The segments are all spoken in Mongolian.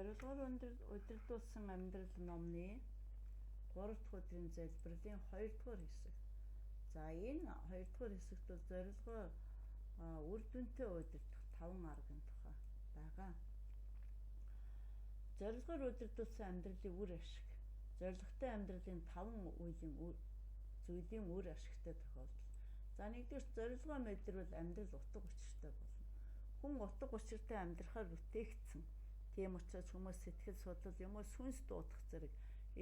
Зорилгоор удирдуулсан амьдрал номны 3 дахь өдрийн залбирлын 2 дугаар хэсэг. За энэ 2 дугаар хэсэгт бол зорилгоо үр дүнтэй удирдах 5 аргын тухай байгаа. Зорилгоор удирдуулсан амьдралын үр ашиг. Зорилготой амьдралын 5 зүйлийн үр ашигтай тохиолдол. За нэгдүгээр зорилгоо мэдэрвэл амьдрал утга учиртай болно. Хүн утга учиртай амьдрахаар бүтээгдсэн. Тийм учраас хүмүүс сэтгэл судлал юм уу сүнс дуудах зэрэг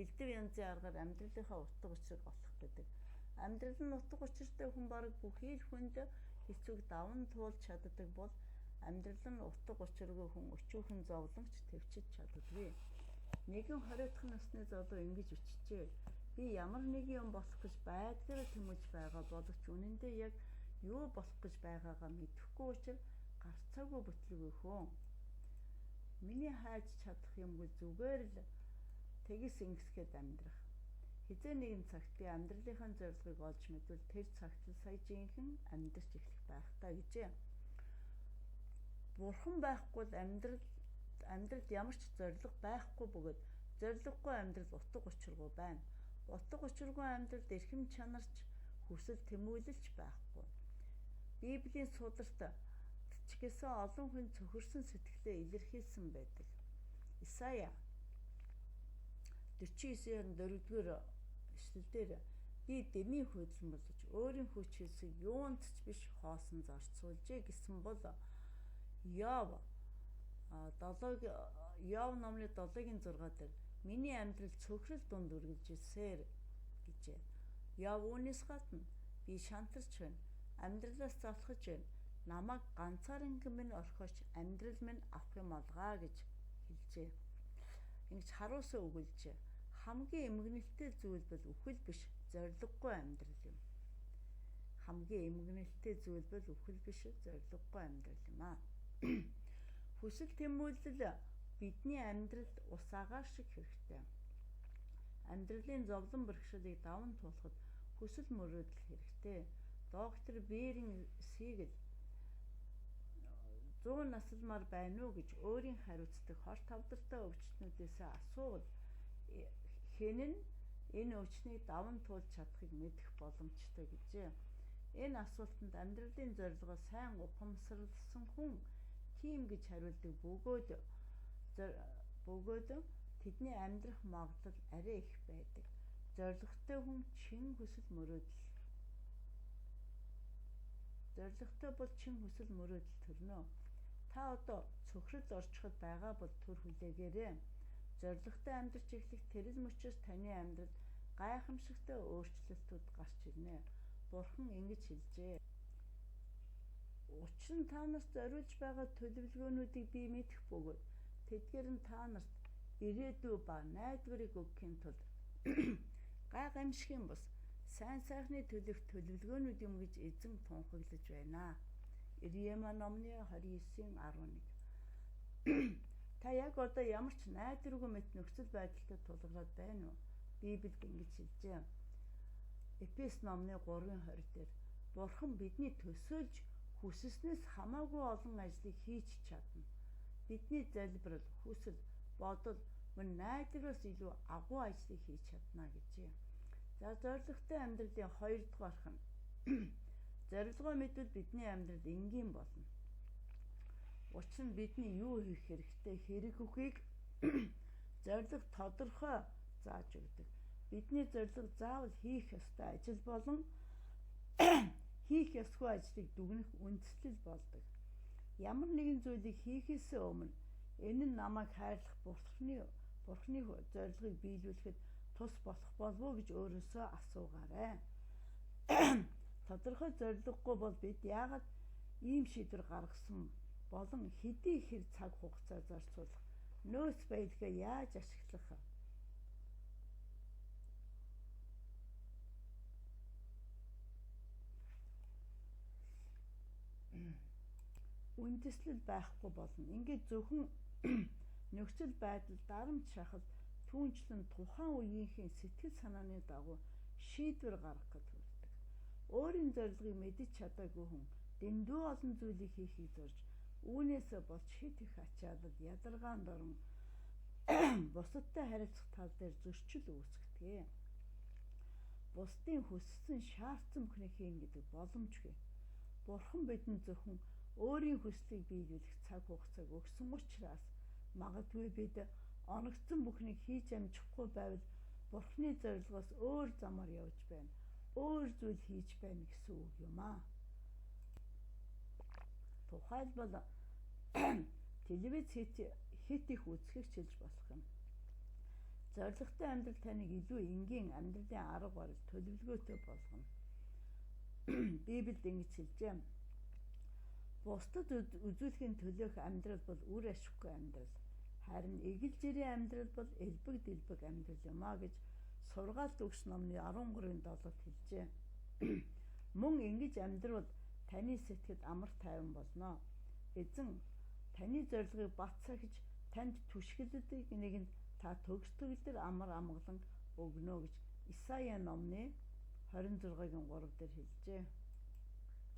элдв янзын аргаар амьдралынхаа утга учирыг олох гэдэг. Амьдрал нь утга учиртай хүн бараг бүхий л хүнд хэцүүг даван туулж чаддаг бол амьдрал нь утга учиргүй хүн өчүүхэн зовлонгч төвчж чаддаггүй. Нэгэн 20 дахь насны залуу ингэж өчжээ. Би ямар нэг юм болох гэж байдгаар тэмүүлж байгаа боловч үнэндээ яг юу болох гэж байгаагаа мэдэхгүй учраас гарцаагүй бүтлгүй хөө. Миний хайж чадах юмгүй зүгээр л тэгс ингэсгээд амьдрах. Хизээ нэгэн цагт би амьдралынхаа зорилгыг олж мэдвэл тэр цагт л сая жинхэнэ амьдарч эхлэх байх та гэжээ. Бурхан байхгүй л амьдралд ямар ч зорилго байхгүй бөгөөд зорилгогүй амьдрал утга учиргүй байна. Утга учиргүй амьдралд эрхэм чанарч хүсэл тэмүүлэлч байхгүй. Библийн сударт ч гэсэн олон хүн цөхөрсөн сэтгэлээ илэрхийлсэн байдаг. Исая 49-ийн 4-р эшлэлдэр би дэмий хөдлөн болж өөрийн хүч хэлсийг юунд ч биш хоосон зарцуулжээ гэсэн бол Йов номны 7-гийн 6 дээр миний амьдрал цөхрөл дунд үргэлжилсээр гэжээ. Йов үүнээс гадна би шантарч байна. Амьдралаас залхаж байна. Намайг ганцаархан минь орхиоч амьдрал минь авах юм алгаа гэж хэлжээ. Ингэж харуулсан өгүүлжээ. Хамгийн эмгэнэлтэй зүйл бол үхэл биш, зориггүй амьдрал юм. Хамгийн эмгэнэлтэй зүйл бол үхэл биш, зориггүй амьдрал юм аа. Хүсэл тэмүүлэл бидний амьдралд ус агаар шиг хэрэгтэй. Амьдралын зовлон бэрхшээлийг даван туулахад хүсэл мөрөөдөл хэрэгтэй. Доктор Беринг Сигл 100 насалмаар байна уу гэж өөрийн хариуцдаг хор тавдартай өвчтнүүдээс асуувал хэн нь энэ өвчнийг даван туулж чадахыг мэдэх боломжтой гэжээ. Энэ асуултанд амьдралын зорилгоо сайн ухамсарласан хүн тийм гэж хариулдаг бөгөөд тэдний амьдрах магадлал арай их байдаг. Зорилготой хүн чин хүсэл мөрөөдөл төрнө. Та одоо цөхрөд орчиход байгаа бол төр хүлээгээрэй. Зорилготой амьдарч эхлэх тэрэл мөчөөс таны амьдралд гайхамшигтай өөрчлөлтүүд гарч ирнэ. Бурхан ингэж хэлжээ. Учир нь та нарт зориулж байгаа төлөвлөгөөнүүдийг би мэдэх бөгөөд тэдгээр нь та нарт ирээдүй ба найдварыг өгөхийн тулд гайхамшиг юм бос сайн сайхны төлөвх төлөвлөгөөнүүд юм гэж эзэн тунхаглаж байна. Иремя номны 29:11. Та яг одоо ямар ч найдваргүй мэт нөхцөл байдалтай тулгараад байна уу? Библи ингэж хэлжээ. Эфес номны 3:20 дээр Бурхан бидний төсөөлж хүсснээс хамаагүй олон ажлыг хийж чадна. Бидний залбирал, хүсэл, бодол мөн найдвараас илүү агуу ажлыг хийж чадна гэжээ. За зорилготой амьдралын 2 дугаарх нь зорилгоо мэдвэл бидний амьдрал энгийн болно. Учир нь бидний юу хийх хэрэгтэй, хэрэг үхийг зорилго тодорхой зааж өгдөг. Бидний зорилго заавал хийх ёстой ажил болон хийх ёсгүй ажлыг дүгнэх үндслэл болдог. Ямар нэгэн зүйлийг хийхээс өмнө энэ нь намайг хайрлах Бурхны зорилгыг биелүүлэхэд тус болох болов уу гэж өөрөөсөө асуугаарай. Тодорхой зорилгогүй бол бид яагаад ийм шийдвэр гаргасан болон хэдий хэр цаг хугацаа зарцуулах, нөөц байдгаа яаж ашиглах үндэслэл байхгүй болно. Ингээд зөвхөн нөхцөл байдал дарамт шахал түүнчлэн тухайн үеийнхээ сэтгэл санааны дагуу шийдвэр гаргах гэж хүрдэг. Өөрийн зорилгыг мэдэж чадаагүй хүн дэндүү олон зүйлийг хийхийг зорж үүнээс болж хэд их ачаалал ядаргаанд орон бусадтай харилцах тал дээр зөрчил үүсгэдэг. Бусдын хүссэн шаардсан бүхнийг хийн гэдэг боломжгүй. Бурхан бидэнд зөвхөн өөрийн хүслийг биелүүлэх цаг хугацааг өгсөн учраас магадгүй бид оногдсон бүхнийг хийж амжихгүй байвал Бурханы зорилгоос өөр замаар явж байна. Өөр зүйл хийж байна гэсэн үг юм аа. Тухайлбал телевиз хит их үзэхийг чилж болох юм. Зоригтой амьдрал таныг илүү энгийн амьдралын арга барил төлөвлөгөөтэй болгоно. Библиэд ингэж хэлжээ. Бусдад үзүүлэхийн төлөөх амьдрал бол үр ашиггүй амьдрал. Харин эгэл жирийн амьдрал бол элбэг дэлбэг амьдрал юм а гэж сургаалт өгс номны 13:7-д хэлжээ. Мөн ингэж амьдрал таны сэтгэд амар тайван болно. Эзэн таны зорилгыг бат сахиж танд түшгэлдэг нэгэнд та төгсдөг дээр амар амгалан өгнө гэж Исая номны 26:3 дээр хэлжээ.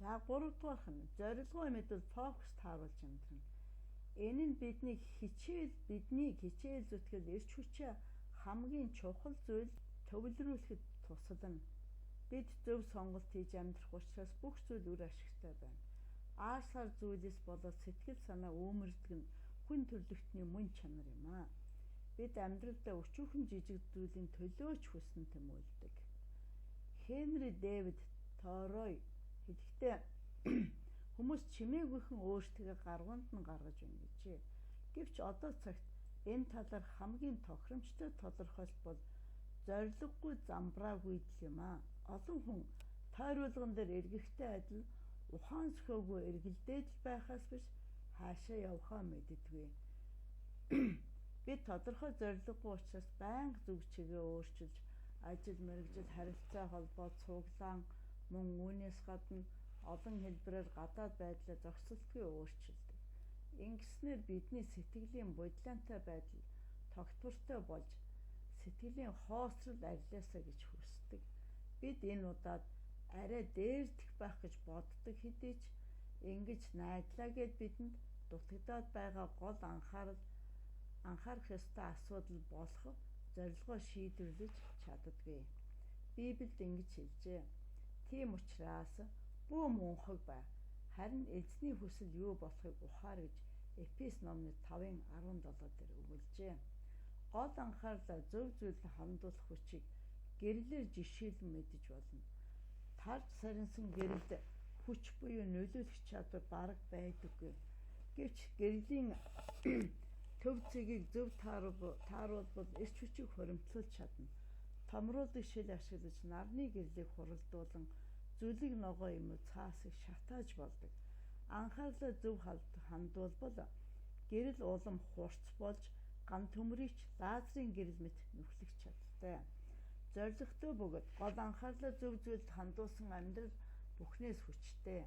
За 3 дугаарх нь зорилгоо мэдвэл фокус тааруулж амьдрна. Энэ нь бидний хичээл зүтгэл эрч хүчээ хамгийн чухал зүйл төвлөрүүлэхэд тусална. Бид зөв сонголт хийж амьдрах учраас бүх зүйл үр ашигтай байна. Аасаар зүйлээс болоод сэтгэл санаа өөмөрдөг нь хүн төрлөختний мөн чанар юм аа. Бид амьдралдаа өчүүхэн жижиг зүйлийн төлөөч хүснэ тэмүүлдэг. Хенри Дэвид Торой хэлэхдээ хүмүүс чимээгүйхэн өөртөө гаргуунд нь гаргаж байна гэжээ. Гэвч одоо цагт энэ талаар хамгийн тохиромжтой тодорхойлт бол зориггүй замбраагүй юм аа. Олон хүн тойруулган дээр эргэхтэй адил ухаан зохиогүй эргэлдээд байхаас биш хаашаа явахаа мэддэггүй. Бид тодорхой зориггүй учраас байнга зүг чигээ өөрчилж ажил, мэргэжил, харилцаа холбоо, цуглаан, мөн үүнээс гадна олон хэлбэрээр гадаад байдлаа зохицолтгүй өөрчилдөг. Ингэснээр бидний сэтгэлийн бодлонтой байдал тогтвортой болж сэтгэлийн хоосрол арилаасаа гэж хүсдэг. Бид энэ удаад арай дээрдэх байх гэж боддог хэдий ч ингэж найдлаа гэд бидэнд дутагдаад байгаа гол анхаарах ёстой асуудал болох зорилгоо шийдвэрлэж чаддаггүй. Библиэд ингэж хэлжээ. Тийм учраас бүү мөнхөг бай. Харин эзний хүсэл юу болохыг ухаар гэж Эфес номны 5:17 дээр өгүүлжээ. Гол анхаарлаа зөв зүйлд хандуулах хүчийг гэрлэр жишээлэн мэдэж болно. Тарж сарнсан гэрэлд хүч буюу нөлөөлөх чадвар бараг байдаггүй. Гэвч гэрлийн төв цэгийг зөв тааруулбал эрч хүчийг хуримтлуулж чадна. Томруулах шил ашиглаж нарны гэрлийг хуралдуулан зүлэг ногоо юм уу цаасыг шатааж болдог. Анхаарлаа зөв хандуулбал гэрэл улам хурц болж ган төмрийч лазерын гэрэл мэт нүхлэх чадтай. Зоригтой бөгөөд гол анхаарлаа зөв зүйлд хандуулсан амьдрал бүхнээс хүчтэй.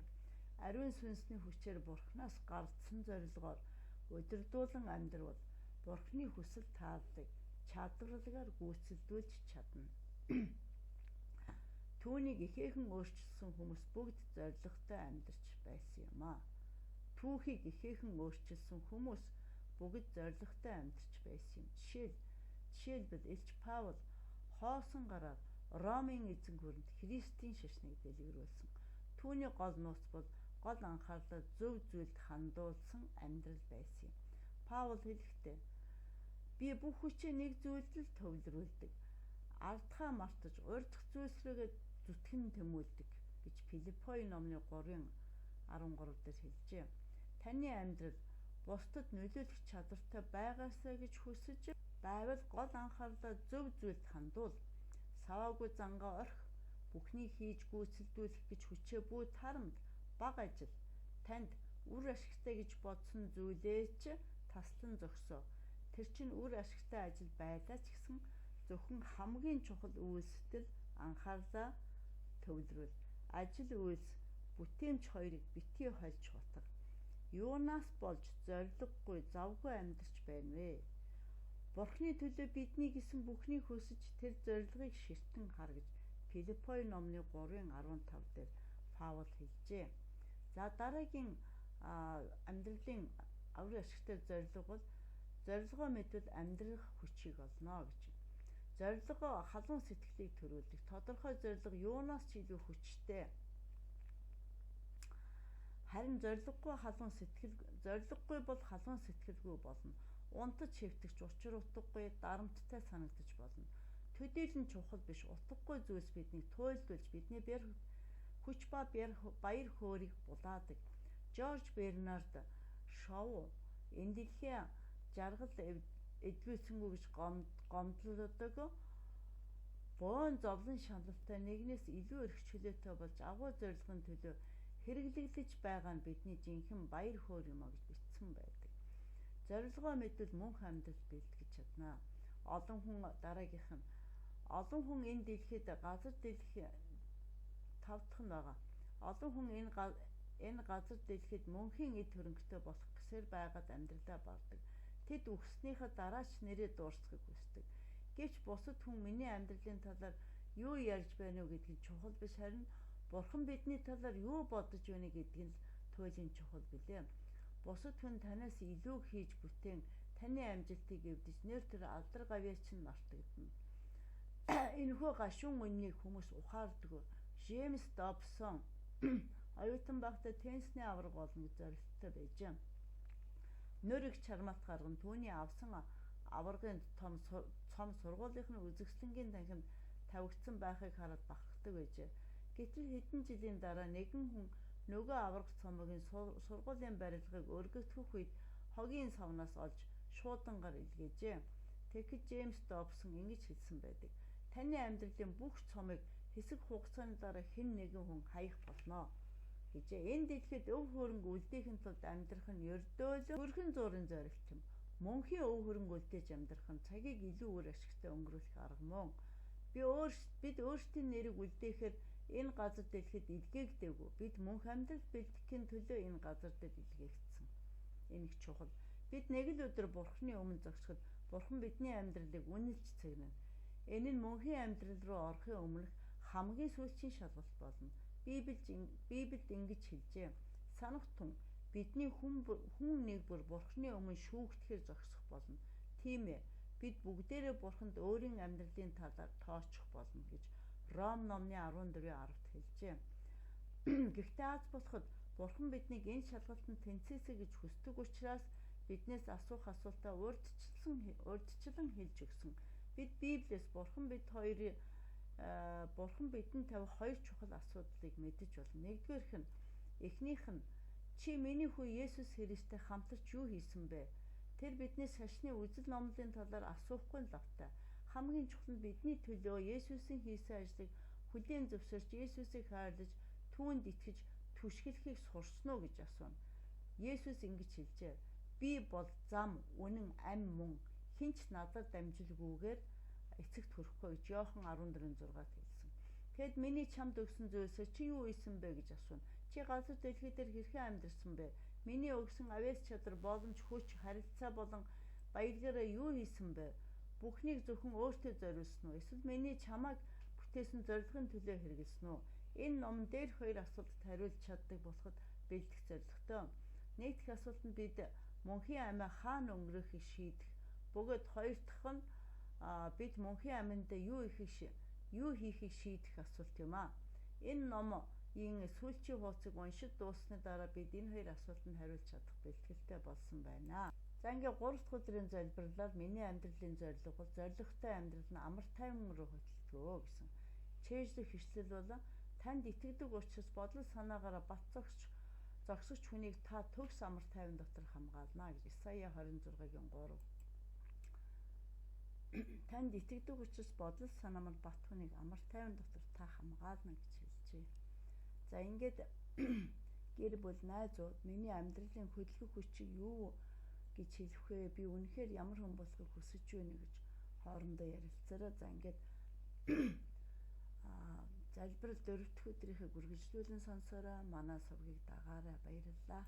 Ариун сүнсний хүчээр Бурханаас гардсан зорилгоор удирдуулан амьдрал Бурханы хүсэл тааллыг чадварлагаар гүйцэлдүүлж чадна. Түүнийг ихээхэн өөрчилсөн хүмүүс бүгд зоригтой амьдарч байсан юм аа. Түүхийг ихээхэн өөрчилсөн хүмүүс бүгд зоригтой амьдарч байсан юм. Жишээлбэл Илч Паул хоосон гараар Ромын эзэн гүрэнд Христийн шашныг дэлгэрүүлсэн. Түүний гол нууц бол гол анхаарлаа зөв зүйлд хандуулсан амьдрал байсан юм. Паул хэлэхдээ би бүх хүчээ нэг зүйлд л төвлөрүүлдэг. Ардхаа мартаж урьдах зүйлсрээгээ зүтгэн тэмүүлдэг гэж Филиппой номны 3:13 дээр хэлжээ. Таны амьдрал бусдад нөлөөлөх чадвартай байгаасаа гэж хүсэж байвал гол анхаарлаа зөв зүйлд хандуул. Саваагүй зангаа орхи, бүхнийг хийж гүйцэлдүүлэх гэж хүчээ бүү тарамд бага ажил танд үр ашигтай гэж бодсон зүйлээ ч таслан зогсоо. Тэр чинь үр ашигтай ажил байлаа ч гэсэн зөвхөн хамгийн чухал үйлсдэл анхаарлаа төвлөрүүл. Ажил үйлс бүтээмж хоёрыг битгий хольж утга. Юунаас болж зориггүй завгүй амьдарч байна вэ? Бурхны төлөө бидний гэсэн бүхнийг хүсэж тэр зорилгыг ширтэн хар гэж Филиппой номны 3:15 дээр Паул хэлжээ. За дараагийн амьдралын аврал ашигтай зорилго бол зорилгоо мэдвэл амьдрах хүчийг олно гэж. Зорилгоо халуун сэтгэлийг төрүүлдэг. Тодорхой зорилго юунаас ч илүү хүчтэй. Харин зорилгогүй бол халуун сэтгэлгүй болно. Унтаж хэвтэгч, учир утгагүй, дарамттай санагдаж болно. Төдийлөн чухал биш, утгагүй зүйлс биднийг туйлдуулж, бидний хүч ба баяр хөөргийг булаадаг. Жорж Бернард Шоу энэ дэлхийн жаргал эдгүүлсэнгүй гэж гомдлодог. Боон зовлон шаналлтай нэгнээс илүү эрх чөлөөтэй болж агуу зорилгын төлөө хэрэглэгдэж байгаа нь бидний жинхэнэ баяр хөөр юм а гэж бичсэн байдаг. Зорилгоо мэдвэл мөнх амьдрал бэлтгэж чадна. Олон хүн энэ дэлхийд газар дэлхийн тавдах нь байгаа. Олон хүн энэ газар дэлхийд мөнхийн эд хөрөнгөтэй болох гэсээр байгаад амьдралаа бардаг. Тэд үхснийхээ дараа ч нэрээ дуурсахыг хүсдэг. Гэвч бусад хүн миний амьдралын талаар юу ярьж байна уу гэдэг нь чухал биш, харин Бурхан бидний талаар юу бодож байна гэдэг нь л туйлын чухал билээ. Бусад хүн танаас илүү хийж бүтээн таны амжилтыг эвдэж нэр төр алдар гавьяа чинь мартагдана. Энэхүү гашуун үннийг хүмүүс ухаардаг. Джеймс Добсон оюутан байхдаа теннисний аварга болно гэж зорилттой байжээ. Нөр их чармаалт гарган түүний авсан аваргын том сургуулийнхны үзэсгэлэнгийн танхимд тавигдсан байхыг хараад бахархдаг байжээ. Гэтэл хэдэн жилийн дараа нэгэн хүн нөгөө аварга цомогийн сургуулийн барилгыг өргөгдөх үед хогийн савнаас олж шуудангаар илгээжээ. Тэгэхэд Джеймс Добсон ингэж хэлсэн байдаг. Таны амьдралын бүх цомыг хэсэг хугацааны дараа хэн нэгэн хүн хаях болно гэжээ. Энэ дэлхийд өв хөрөнгө үлдээх тулд амьдрах нь ердөөлөө хөрхэн зуурын зорилт юм. Мөнхийн өв хөрөнгө үлдээж амьдрах нь цагийг илүү үр ашигтай өнгөрүүлэх арга мөн. Бид өөрсдийн нэрийг үлдээхээр энэ газар дэлхийд илгээгдээгүй. Бид мөнх амьдрал бэлтгэхийн төлөө энэ газар дээр илгээгдсэн. Энэ их чухал. Бид нэг л өдөр Бурханы өмнө зогсоход Бурхан бидний амьдралыг үнэлж цэгнэ. Энэ нь мөнхийн амьдрал руу орохын өмнөх хамгийн сүүлчийн шалгалт болно. Библиэд ингэж хэлжээ. Санах тун бидний хүн нэг бүр Бурханы өмнө шүүгдэхээр зогсох болно. Тийм ээ. Бид бүгдээрээ Бурханд өөрийн амьдралын талаар тооцох болно гэж Ром номны 14:10-д хэлжээ. Гэхдээ аз болоход Бурхан биднийг энэ шалгалтанд тэнцээсэй гэж хүсдэг учраас биднээс асуух асуултаа урьдчилан хэлж өгсөн. Бид Библиэс Бурхан бидэнд тавих хоёр чухал асуудлыг мэдэж болно. Нэгдүгээрх нь эхнийх нь чи миний хүү Есүс Христтэй хамтарч юу хийсэн бэ? Тэр биднээс шашны үзэл номлын талаар асуухгүй л автай. Хамгийн чухал нь бидний төлөө Есүсийн хийсэн ажлыг хүлээн зөвшөөрч Есүсийг хайрлаж түүнд итгэж түшгэлэхийг сурсан уу гэж асууна. Есүс ингэж хэлжээ. Би бол зам, үнэн, амь мөн. Хинч надад дамжуулгүйгээр эцэгт хүрэхгүй гэж Иохан 14:6-д хэлсэн. Тэгэд миний чамд өгсөн зүйлсээ чи юу ийсэн бэ гэж асууна. Чи газар дэлхий дээр хэрхэн амьдарсан бэ? Миний өгсөн авяас чадвар, боломж, хүч, харилцаа болон баялгаараа юу хийсэн бэ? Бүхнийг зөвхөн өөртөө зориулсан уу? Эсвэл миний чамайг бүтээсэн зорилгын төлөө хэрэгэлсэн үү? Энэ ном дээр хоёр асуултад хариулж чаддаг болоход бэлдэх зорилготой. Нэгдүгээр асуулт нь бид мөнхийн амиа хаана өнгөрөөхийг шийдэх. Бөгөөд хоёр дахь нь бид мөнхийн аминдаа юу хийхийг шийдэх асуулт юм а. Энэ номын сүүлчийн хуудсыг уншиж дууссаны дараа бид энэ хоёр асуултанд хариулж чадах бэлтгэлтэй болсон байна. За ингээ 3 дахь өдрийн залбирлаар миний амьдралын зорилго бол зоригтой амьдрал нь амар тайван руу хөтлөгөө гэсэн. Чэйжлэх хишлэл бол танд итгэдэг учраас бодол санаагаараа бат зогсогч хүнийг та төгс амар тайван дотор хамгаална гэж Исая 26-гийн 3. Танд итгэдэг учраас бодол санаа маань бат хүнийг амар тайван дотор та хамгаална гэж хэлжээ. За ингээд гэр бүл найзууд миний амьдралын хөдөлгөх хүчийг юу гэж хэлэх вэ? Би үнэхээр ямар хүн болохыг хүсэж байна гэж хоорондоо ярилцаарай. За ингээд залбирал 4 дахь өдрийнхээ үргэлжлүүлэн сонсоорой. Манай сувгийг дагаарай. Баярлалаа.